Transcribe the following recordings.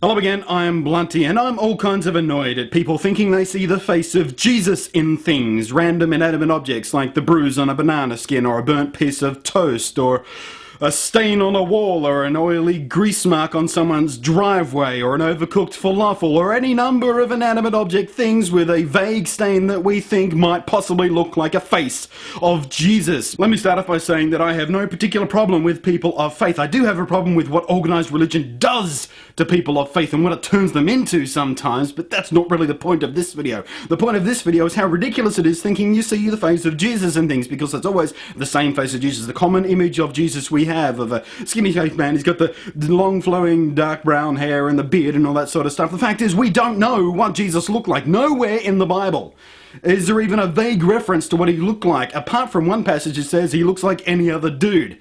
Hello again, I'm Blunty, and I'm all kinds of annoyed at people thinking they see the face of Jesus in things, random inanimate objects like the bruise on a banana skin or a burnt piece of toast or a stain on a wall or an oily grease mark on someone's driveway or an overcooked falafel or any number of inanimate object things with a vague stain that we think might possibly look like a face of Jesus. Let me start off by saying that I have no particular problem with people of faith. I do have a problem with what organised religion does to people of faith and what it turns them into sometimes, but that's not really the point of this video. The point of this video is how ridiculous it is thinking you see the face of Jesus and things, because it's always the same face of Jesus. The common image of Jesus we have of a skinny-faced man, he's got the long flowing dark brown hair and the beard and all that sort of stuff. The fact is, we don't know what Jesus looked like. Nowhere in the Bible is there even a vague reference to what he looked like, apart from one passage that says he looks like any other dude.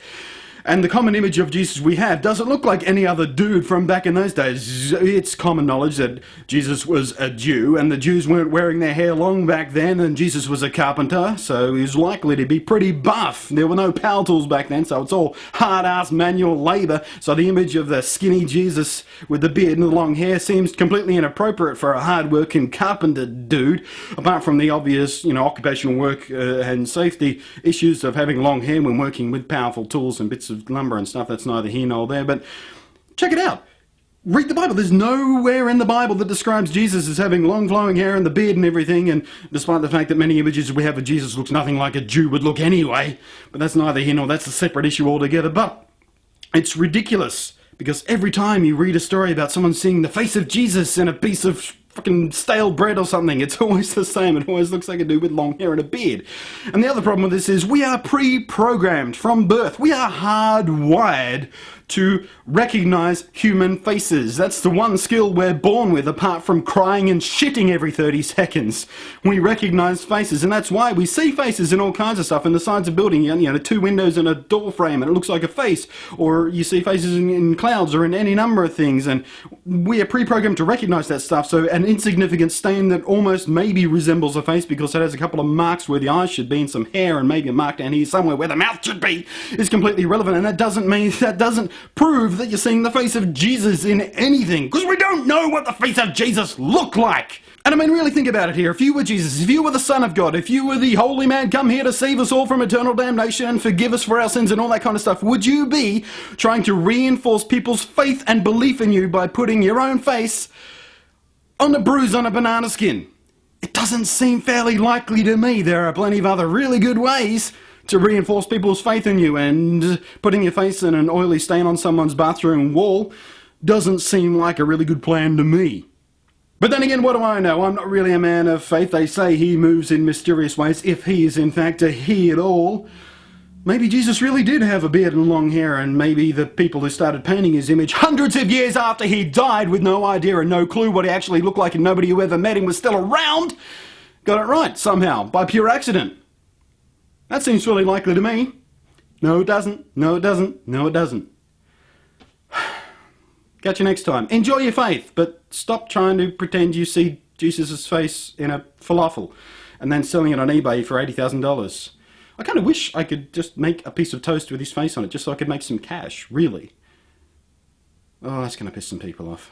And the common image of Jesus we have doesn't look like any other dude from back in those days. It's common knowledge that Jesus was a Jew, and the Jews weren't wearing their hair long back then, and Jesus was a carpenter, so he was likely to be pretty buff. There were no power tools back then, so it's all hard-ass manual labour, so the image of the skinny Jesus with the beard and the long hair seems completely inappropriate for a hard-working carpenter dude, apart from the obvious, occupational work and safety issues of having long hair when working with powerful tools and bits of lumber and stuff. That's neither here nor there, but check it out. Read the Bible. There's nowhere in the Bible that describes Jesus as having long flowing hair and the beard and everything, and despite the fact that many images we have of Jesus looks nothing like a Jew would look anyway, but that's neither here nor that's a separate issue altogether. But it's ridiculous, because every time you read a story about someone seeing the face of Jesus in a piece of fucking stale bread or something, it's always the same. It always looks like a dude with long hair and a beard. And the other problem with this is we are pre-programmed from birth. We are hardwired to recognize human faces. That's the one skill we're born with, apart from crying and shitting every 30 seconds. We recognize faces, and that's why we see faces in all kinds of stuff. In the sides of building, two windows and a door frame, and it looks like a face. Or you see faces in clouds or in any number of things, and we are pre-programmed to recognize that stuff. So an insignificant stain that almost maybe resembles a face because it has a couple of marks where the eyes should be and some hair and maybe a mark down here somewhere where the mouth should be is completely irrelevant, and that doesn't prove that you're seeing the face of Jesus in anything, because we don't know what the face of Jesus looked like. And I mean, really think about it here. If you were Jesus, if you were the Son of God, if you were the holy man come here to save us all from eternal damnation and forgive us for our sins and all that kind of stuff, would you be trying to reinforce people's faith and belief in you by putting your own face on a bruise on a banana skin? It doesn't seem fairly likely to me. There are plenty of other really good ways to reinforce people's faith in you, and putting your face in an oily stain on someone's bathroom wall doesn't seem like a really good plan to me. But then again, what do I know? I'm not really a man of faith. They say he moves in mysterious ways, if he is in fact a he at all. Maybe Jesus really did have a beard and long hair, and maybe the people who started painting his image hundreds of years after he died with no idea and no clue what he actually looked like, and nobody who ever met him was still around, got it right somehow, by pure accident. That seems really likely to me. No, it doesn't. No, it doesn't. No, it doesn't. Catch you next time. Enjoy your faith, but stop trying to pretend you see Jesus' face in a falafel and then selling it on eBay for $80,000. I kind of wish I could just make a piece of toast with his face on it, just so I could make some cash, really. Oh, that's going to piss some people off.